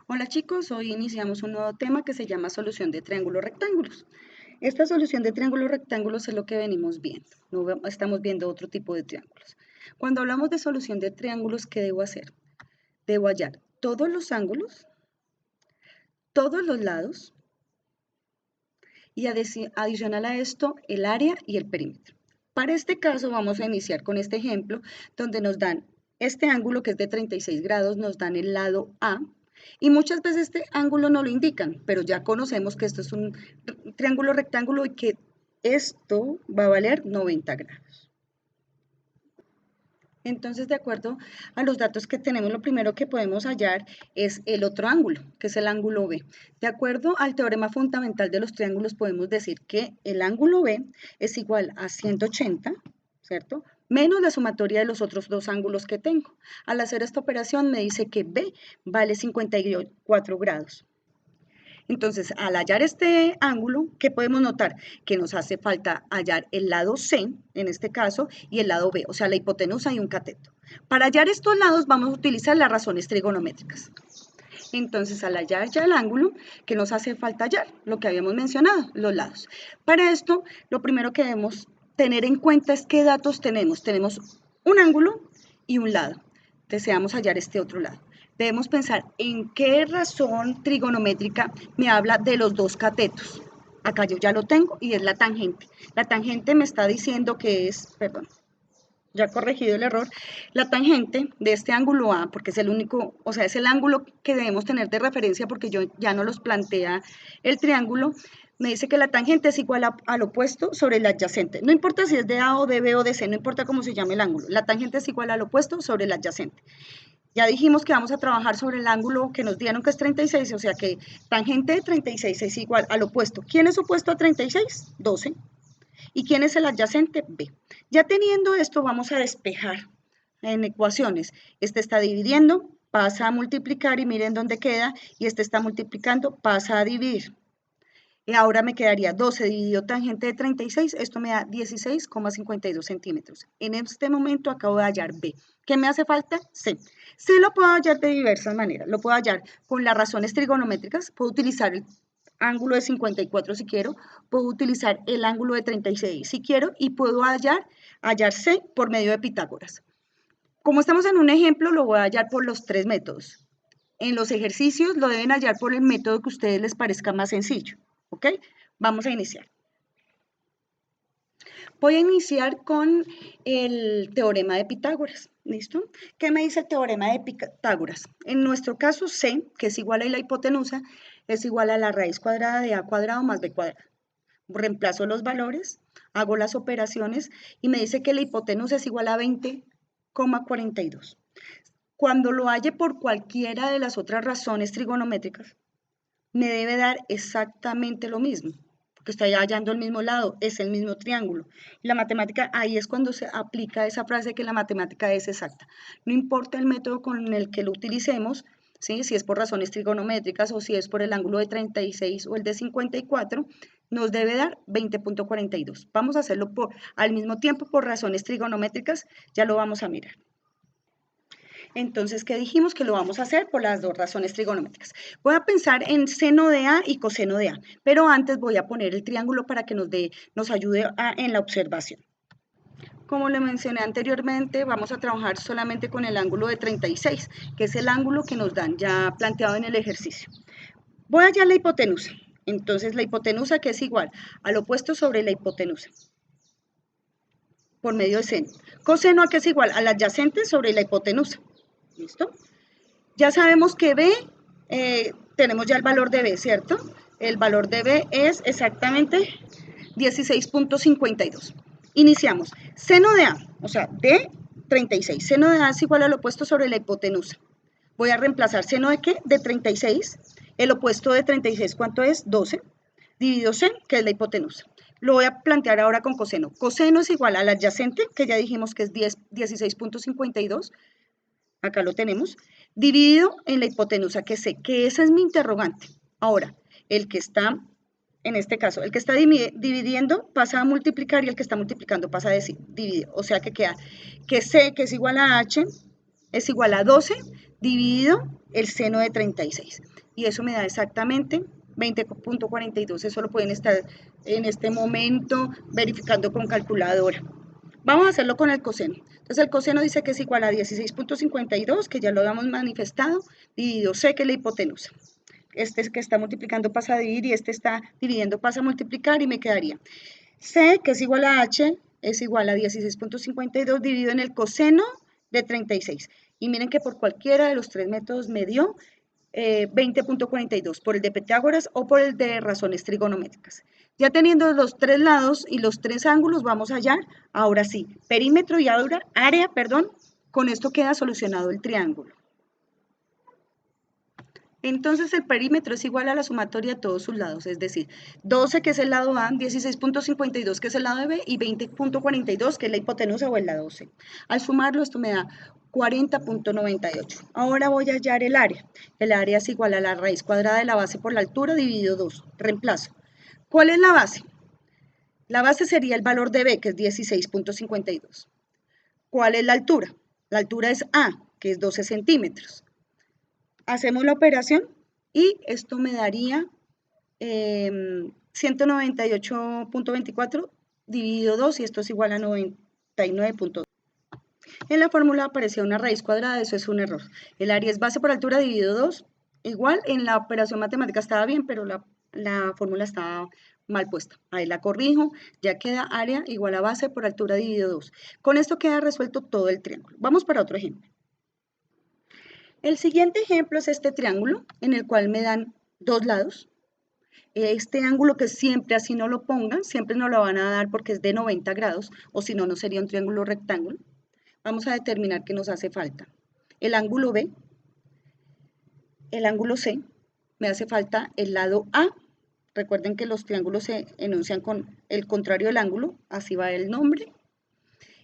Hola chicos, hoy iniciamos un nuevo tema que se llama solución de triángulos rectángulos. Esta solución de triángulos rectángulos es lo que venimos viendo, estamos viendo otro tipo de triángulos. Cuando hablamos de solución de triángulos, ¿qué debo hacer? Debo hallar todos los ángulos, todos los lados y adicional a esto el área y el perímetro. Para este caso vamos a iniciar con este ejemplo donde nos dan este ángulo que es de 36 grados, nos dan el lado A y muchas veces este ángulo no lo indican, pero ya conocemos que esto es un triángulo rectángulo y que esto va a valer 90 grados. Entonces, de acuerdo a los datos que tenemos, lo primero que podemos hallar es el otro ángulo, que es el ángulo B. De acuerdo al teorema fundamental de los triángulos, podemos decir que el ángulo B es igual a 180, ¿cierto? Menos la sumatoria de los otros dos ángulos que tengo. Al hacer esta operación me dice que B vale 54 grados. Entonces, al hallar este ángulo, ¿qué podemos notar? Que nos hace falta hallar el lado C, en este caso, y el lado B, o sea, la hipotenusa y un cateto. Para hallar estos lados vamos a utilizar las razones trigonométricas. Entonces, al hallar ya el ángulo, ¿qué nos hace falta hallar? Lo que habíamos mencionado, los lados. Para esto, lo primero que debemos tener en cuenta es qué datos tenemos. Tenemos un ángulo y un lado. Deseamos hallar este otro lado. Debemos pensar en qué razón trigonométrica me habla de los dos catetos. Acá yo ya lo tengo y es la tangente. La tangente me está diciendo que es, perdón, ya corregido el error, la tangente de este ángulo A, porque es el único, o sea, es el ángulo que debemos tener de referencia porque yo ya no los plantea el triángulo, me dice que la tangente es igual al opuesto sobre el adyacente. No importa si es de A o de B o de C, no importa cómo se llame el ángulo, la tangente es igual al opuesto sobre el adyacente. Ya dijimos que vamos a trabajar sobre el ángulo que nos dieron que es 36, o sea que tangente de 36 es igual al opuesto. ¿Quién es opuesto a 36? 12. ¿Y quién es el adyacente? B. Ya teniendo esto, vamos a despejar en ecuaciones. Este está dividiendo, pasa a multiplicar y miren dónde queda, y este está multiplicando, pasa a dividir. Y ahora me quedaría 12 dividido tangente de 36, esto me da 16,52 centímetros. En este momento acabo de hallar B. ¿Qué me hace falta? C. C lo puedo hallar de diversas maneras. Lo puedo hallar con las razones trigonométricas, puedo utilizar el ángulo de 54 si quiero, puedo utilizar el ángulo de 36 si quiero y puedo hallar C por medio de Pitágoras. Como estamos en un ejemplo, lo voy a hallar por los tres métodos. En los ejercicios lo deben hallar por el método que a ustedes les parezca más sencillo. ¿Ok? Vamos a iniciar. Voy a iniciar con el teorema de Pitágoras. ¿Listo? ¿Qué me dice el teorema de Pitágoras? En nuestro caso, C, que es igual a la hipotenusa, es igual a la raíz cuadrada de A cuadrado más B cuadrado. Reemplazo los valores, hago las operaciones y me dice que la hipotenusa es igual a 20,42. Cuando lo halle por cualquiera de las otras razones trigonométricas, me debe dar exactamente lo mismo, porque estoy hallando el mismo lado, es el mismo triángulo. Y la matemática, ahí es cuando se aplica esa frase que la matemática es exacta. No importa el método con el que lo utilicemos, ¿sí? Si es por razones trigonométricas o si es por el ángulo de 36 o el de 54, nos debe dar 20,42. Vamos a hacerlo al mismo tiempo por razones trigonométricas, ya lo vamos a mirar. Entonces, ¿qué dijimos? Que lo vamos a hacer por las dos razones trigonométricas. Voy a pensar en seno de A y coseno de A, pero antes voy a poner el triángulo para que nos ayude en la observación. Como le mencioné anteriormente, vamos a trabajar solamente con el ángulo de 36, que es el ángulo que nos dan ya planteado en el ejercicio. Voy a hallar la hipotenusa. Entonces, la hipotenusa que es igual al opuesto sobre la hipotenusa por medio de seno. Coseno a que es igual al adyacente sobre la hipotenusa. ¿Listo? Ya sabemos que B, tenemos ya el valor de B, ¿cierto? El valor de B es exactamente 16,52. Iniciamos. Seno de A, o sea, de 36. Seno de A es igual al opuesto sobre la hipotenusa. Voy a reemplazar seno de ¿qué? De 36. El opuesto de 36, ¿cuánto es? 12. Dividido C, que es la hipotenusa. Lo voy a plantear ahora con coseno. Coseno es igual al adyacente, que ya dijimos que es 16,52. Acá lo tenemos, dividido en la hipotenusa que sé, que esa es mi interrogante. Ahora, el que está, en este caso, el que está dividiendo pasa a multiplicar y el que está multiplicando pasa a dividir. O sea que queda que C, que es igual a H, es igual a 12 dividido el seno de 36. Y eso me da exactamente 20.42. Eso lo pueden estar en este momento verificando con calculadora. Vamos a hacerlo con el coseno. Entonces el coseno dice que es igual a 16.52, que ya lo habíamos manifestado, dividido c, que es la hipotenusa. Este que está multiplicando pasa a dividir y este está dividiendo pasa a multiplicar y me quedaría c, que es igual a h, es igual a 16.52 dividido en el coseno de 36. Y miren que por cualquiera de los tres métodos me dio 20.42, por el de Pitágoras o por el de razones trigonométricas. Ya teniendo los tres lados y los tres ángulos, vamos a hallar, ahora sí, perímetro y área, con esto queda solucionado el triángulo. Entonces el perímetro es igual a la sumatoria de todos sus lados, es decir, 12 que es el lado A, 16.52 que es el lado de B y 20.42 que es la hipotenusa o el lado C. Al sumarlo esto me da 40.98. Ahora voy a hallar el área. El área es igual a la raíz cuadrada de la base por la altura dividido 2. Reemplazo. ¿Cuál es la base? La base sería el valor de B, que es 16.52. ¿Cuál es la altura? La altura es A, que es 12 centímetros. Hacemos la operación y esto me daría 198.24 dividido 2 y esto es igual a 99.2. En la fórmula aparecía una raíz cuadrada, eso es un error. El área es base por altura dividido 2. Igual en la operación matemática estaba bien, pero la fórmula estaba mal puesta. Ahí la corrijo, ya queda área igual a base por altura dividido 2. Con esto queda resuelto todo el triángulo. Vamos para otro ejemplo. El siguiente ejemplo es este triángulo, en el cual me dan dos lados. Este ángulo que siempre así no lo pongan, siempre nos lo van a dar porque es de 90 grados, o si no, no sería un triángulo rectángulo. Vamos a determinar qué nos hace falta. El ángulo B, el ángulo C, me hace falta el lado A. Recuerden que los triángulos se enuncian con el contrario del ángulo, así va el nombre.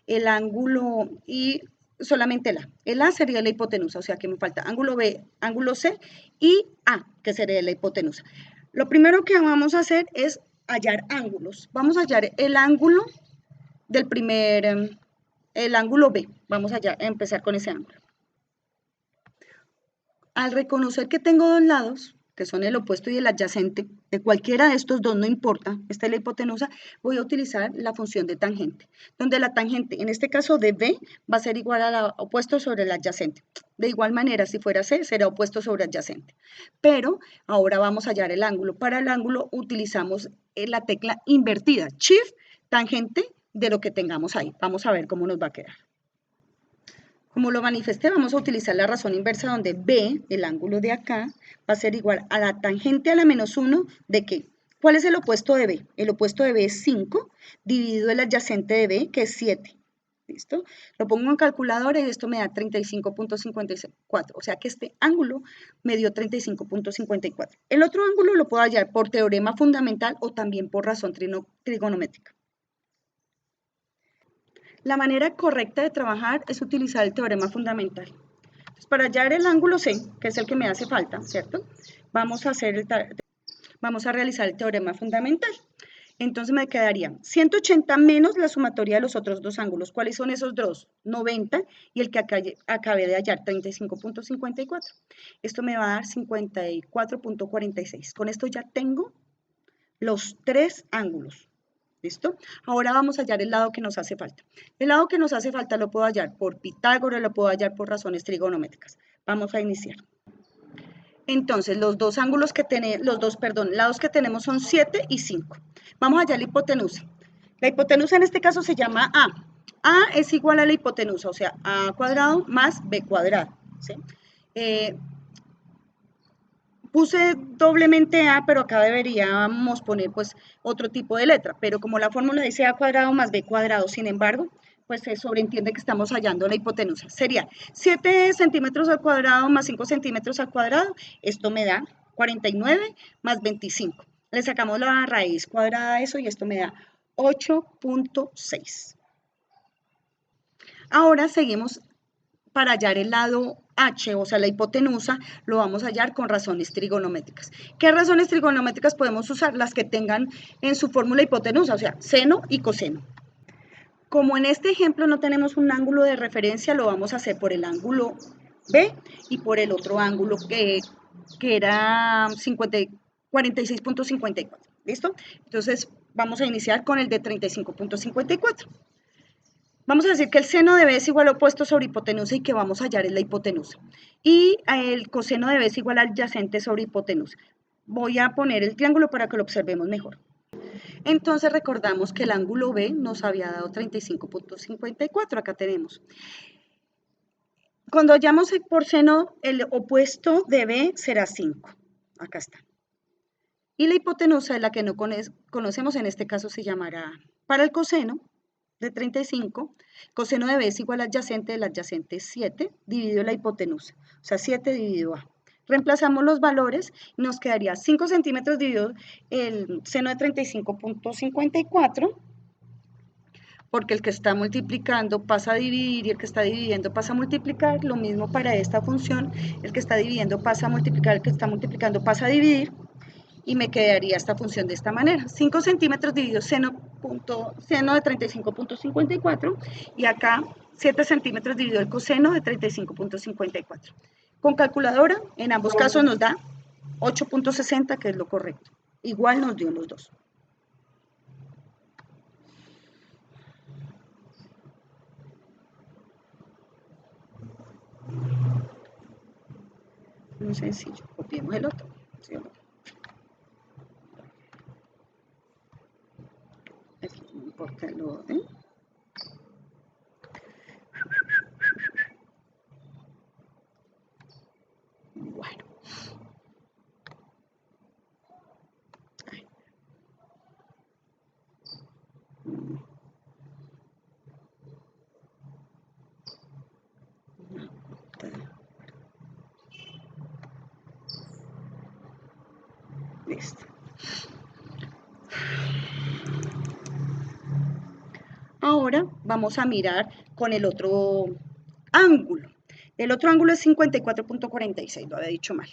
El ángulo y solamente el A. El A sería la hipotenusa, o sea que me falta ángulo B, ángulo C y A, que sería la hipotenusa. Lo primero que vamos a hacer es hallar ángulos. Vamos a hallar el ángulo del el ángulo B. Vamos a empezar con ese ángulo. Al reconocer que tengo dos lados, que son el opuesto y el adyacente, de cualquiera de estos dos no importa, esta es la hipotenusa, voy a utilizar la función de tangente, donde la tangente, en este caso de B, va a ser igual al opuesto sobre el adyacente. De igual manera, si fuera C, será opuesto sobre adyacente. Pero ahora vamos a hallar el ángulo. Para el ángulo utilizamos la tecla invertida, Shift, tangente de lo que tengamos ahí. Vamos a ver cómo nos va a quedar. Como lo manifesté, vamos a utilizar la razón inversa donde B, el ángulo de acá, va a ser igual a la tangente a la menos 1 de ¿qué? ¿Cuál es el opuesto de B? El opuesto de B es 5, dividido el adyacente de B, que es 7. ¿Listo? Lo pongo en calculadora y esto me da 35.54. O sea que este ángulo me dio 35.54. El otro ángulo lo puedo hallar por teorema fundamental o también por razón trigonométrica. La manera correcta de trabajar es utilizar el teorema fundamental. Entonces, para hallar el ángulo C, que es el que me hace falta, ¿cierto? Vamos a realizar el teorema fundamental. Entonces me quedaría 180 menos la sumatoria de los otros dos ángulos. ¿Cuáles son esos dos? 90 y el que acabé de hallar, 35.54. Esto me va a dar 54.46. Con esto ya tengo los tres ángulos. ¿Listo? Ahora vamos a hallar el lado que nos hace falta. El lado que nos hace falta lo puedo hallar por Pitágoras, lo puedo hallar por razones trigonométricas. Vamos a iniciar. Entonces, los dos ángulos que tenemos, lados que tenemos son 7 y 5. Vamos a hallar la hipotenusa. La hipotenusa en este caso se llama A. A es igual a la hipotenusa, o sea, A cuadrado más B cuadrado. ¿Sí? Puse doblemente A, pero acá deberíamos poner pues otro tipo de letra, pero como la fórmula dice A cuadrado más B cuadrado, sin embargo, pues se sobreentiende que estamos hallando la hipotenusa. Sería 7 centímetros al cuadrado más 5 centímetros al cuadrado, esto me da 49 más 25. Le sacamos la raíz cuadrada de eso y esto me da 8.6. Ahora seguimos para hallar el lado H, o sea, la hipotenusa, lo vamos a hallar con razones trigonométricas. ¿Qué razones trigonométricas podemos usar? Las que tengan en su fórmula hipotenusa, o sea, seno y coseno. Como en este ejemplo no tenemos un ángulo de referencia, lo vamos a hacer por el ángulo B y por el otro ángulo que era 46.54. ¿Listo? Entonces vamos a iniciar con el de 35.54. Vamos a decir que el seno de B es igual a opuesto sobre hipotenusa y que vamos a hallar es la hipotenusa. Y el coseno de B es igual al adyacente sobre hipotenusa. Voy a poner el triángulo para que lo observemos mejor. Entonces recordamos que el ángulo B nos había dado 35.54, acá tenemos. Cuando hallamos por seno, el opuesto de B será 5, acá está. Y la hipotenusa es la que no conocemos, en este caso se llamará A. Para el coseno de 35, coseno de B es igual al adyacente, del adyacente es 7, dividido la hipotenusa, o sea, 7 dividido A. Reemplazamos los valores y nos quedaría 5 centímetros dividido el seno de 35.54, porque el que está multiplicando pasa a dividir y el que está dividiendo pasa a multiplicar. Lo mismo para esta función, el que está dividiendo pasa a multiplicar, el que está multiplicando pasa a dividir, y me quedaría esta función de esta manera. 5 centímetros dividido seno de 35.54 y acá 7 centímetros dividido el coseno de 35.54. Con calculadora, en ambos casos nos da 8.60, que es lo correcto. Igual nos dio los dos. Muy sencillo. Copiemos el otro. ¿Sí o no? Aquí no importa el orden. Bueno. Ay. Listo. Ahora vamos a mirar con el otro ángulo. El otro ángulo es 54.46, lo había dicho mal.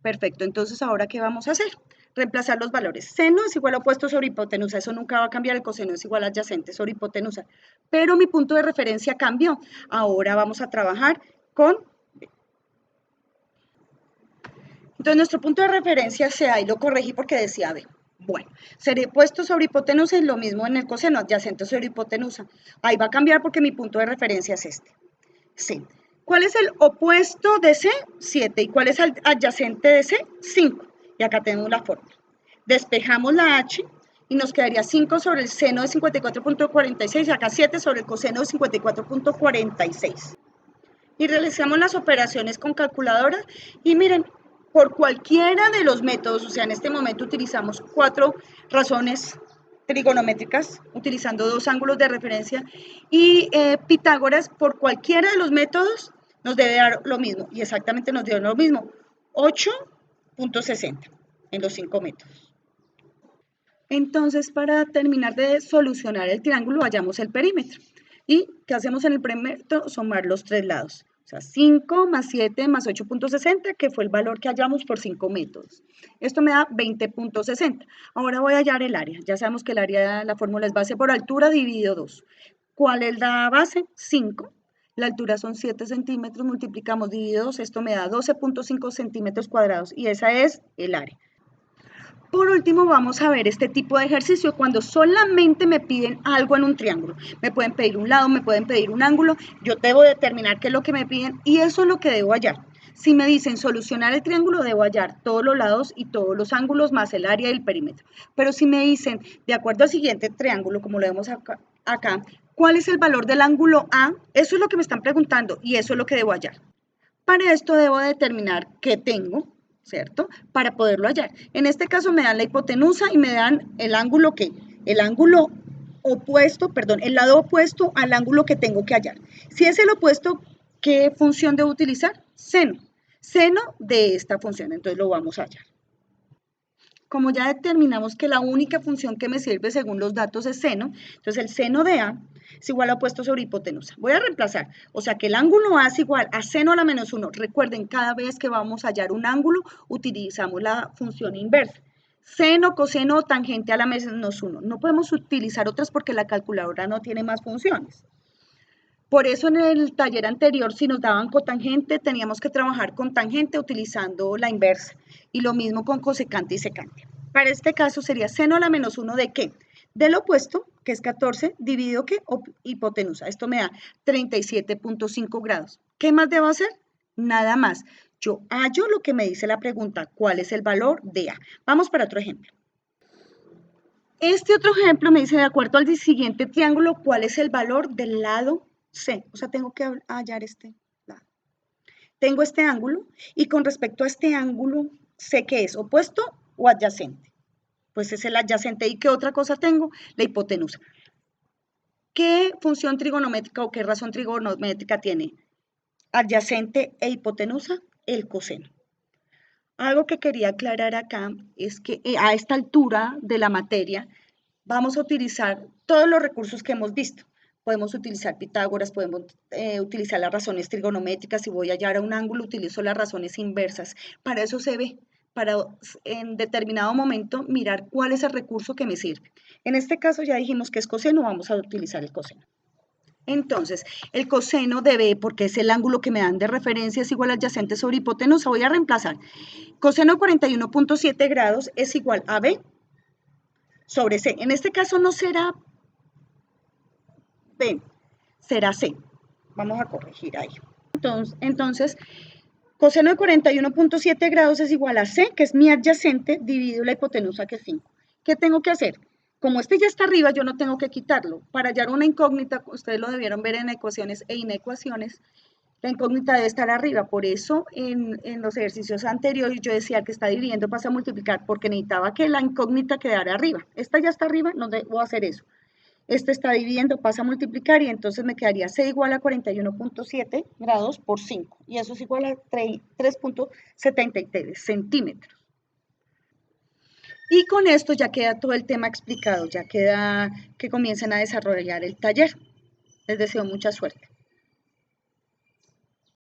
Perfecto, entonces ahora ¿qué vamos a hacer? Reemplazar los valores. Seno es igual a opuesto sobre hipotenusa, eso nunca va a cambiar, el coseno es igual a adyacente sobre hipotenusa. Pero mi punto de referencia cambió. Ahora vamos a trabajar con... Entonces nuestro punto de referencia sea, y lo corregí porque decía B. Bueno, sería opuesto sobre hipotenusa y lo mismo en el coseno, adyacente sobre hipotenusa. Ahí va a cambiar porque mi punto de referencia es este. C. ¿Cuál es el opuesto de C? 7. ¿Y cuál es el adyacente de C? 5. Y acá tenemos la fórmula. Despejamos la H y nos quedaría 5 sobre el seno de 54.46 y acá 7 sobre el coseno de 54.46. Y realizamos las operaciones con calculadora y miren, por cualquiera de los métodos, o sea, en este momento utilizamos 4 razones trigonométricas, utilizando 2 ángulos de referencia, y Pitágoras, por cualquiera de los métodos, nos debe dar lo mismo, y exactamente nos dio lo mismo, 8.60 en los 5 métodos. Entonces, para terminar de solucionar el triángulo, hallamos el perímetro. ¿Y qué hacemos en el perímetro? Sumar los 3 lados. O sea, 5 más 7 más 8.60, que fue el valor que hallamos por 5 métodos. Esto me da 20.60. Ahora voy a hallar el área. Ya sabemos que el área, la fórmula es base por altura dividido 2. ¿Cuál es la base? 5. La altura son 7 centímetros, multiplicamos dividido 2, esto me da 12.5 centímetros cuadrados y esa es el área. Por último, vamos a ver este tipo de ejercicio cuando solamente me piden algo en un triángulo. Me pueden pedir un lado, me pueden pedir un ángulo, yo debo determinar qué es lo que me piden y eso es lo que debo hallar. Si me dicen solucionar el triángulo, debo hallar todos los lados y todos los ángulos más el área y el perímetro. Pero si me dicen, de acuerdo al siguiente triángulo, como lo vemos acá, ¿cuál es el valor del ángulo A? Eso es lo que me están preguntando y eso es lo que debo hallar. Para esto debo determinar qué tengo, ¿cierto? Para poderlo hallar. En este caso me dan la hipotenusa y me dan el ángulo que, el ángulo opuesto, perdón, el lado opuesto al ángulo que tengo que hallar. Si es el opuesto, ¿qué función debo utilizar? Seno. Seno de esta función, entonces lo vamos a hallar. Como ya determinamos que la única función que me sirve según los datos es seno, entonces el seno de A es igual a opuesto sobre hipotenusa. Voy a reemplazar, o sea que el ángulo A es igual a seno a la menos 1. Recuerden, cada vez que vamos a hallar un ángulo, utilizamos la función inversa. Seno, coseno, tangente a la menos 1. No podemos utilizar otras porque la calculadora no tiene más funciones. Por eso en el taller anterior, si nos daban cotangente, teníamos que trabajar con tangente utilizando la inversa. Y lo mismo con cosecante y secante. Para este caso sería seno a la menos 1 de ¿qué? Del opuesto, que es 14, dividido ¿qué? Hipotenusa. Esto me da 37.5 grados. ¿Qué más debo hacer? Nada más. Yo hallo lo que me dice la pregunta, ¿cuál es el valor de A? Vamos para otro ejemplo. Este otro ejemplo me dice, de acuerdo al siguiente triángulo, ¿cuál es el valor del lado C? O sea, tengo que hallar este lado. Tengo este ángulo y con respecto a este ángulo, sé que es opuesto o adyacente. Pues es el adyacente. ¿Y qué otra cosa tengo? La hipotenusa. ¿Qué función trigonométrica o qué razón trigonométrica tiene adyacente e hipotenusa? El coseno. Algo que quería aclarar acá es que a esta altura de la materia vamos a utilizar todos los recursos que hemos visto. Podemos utilizar Pitágoras, podemos utilizar las razones trigonométricas. Si voy a hallar a un ángulo, utilizo las razones inversas. Para eso se ve, para en determinado momento mirar cuál es el recurso que me sirve. En este caso ya dijimos que es coseno, vamos a utilizar el coseno. Entonces, el coseno de B, porque es el ángulo que me dan de referencia, es igual a adyacente sobre hipotenusa. Voy a reemplazar. Coseno de 41.7 grados es igual a B sobre C. En este caso no será B, será C. Vamos a corregir ahí. Entonces coseno de 41.7 grados es igual a C, que es mi adyacente, dividido la hipotenusa, que es 5. ¿Qué tengo que hacer? Como este ya está arriba, yo no tengo que quitarlo. Para hallar una incógnita, ustedes lo debieron ver en ecuaciones e inecuaciones, la incógnita debe estar arriba. Por eso en los ejercicios anteriores yo decía que está dividiendo pasa a multiplicar, porque necesitaba que la incógnita quedara arriba. Esta ya está arriba, no debo hacer eso. Este está dividiendo, pasa a multiplicar y entonces me quedaría C igual a 41.7 grados por 5. Y eso es igual a 3.73 centímetros. Y con esto ya queda todo el tema explicado, ya queda que comiencen a desarrollar el taller. Les deseo mucha suerte.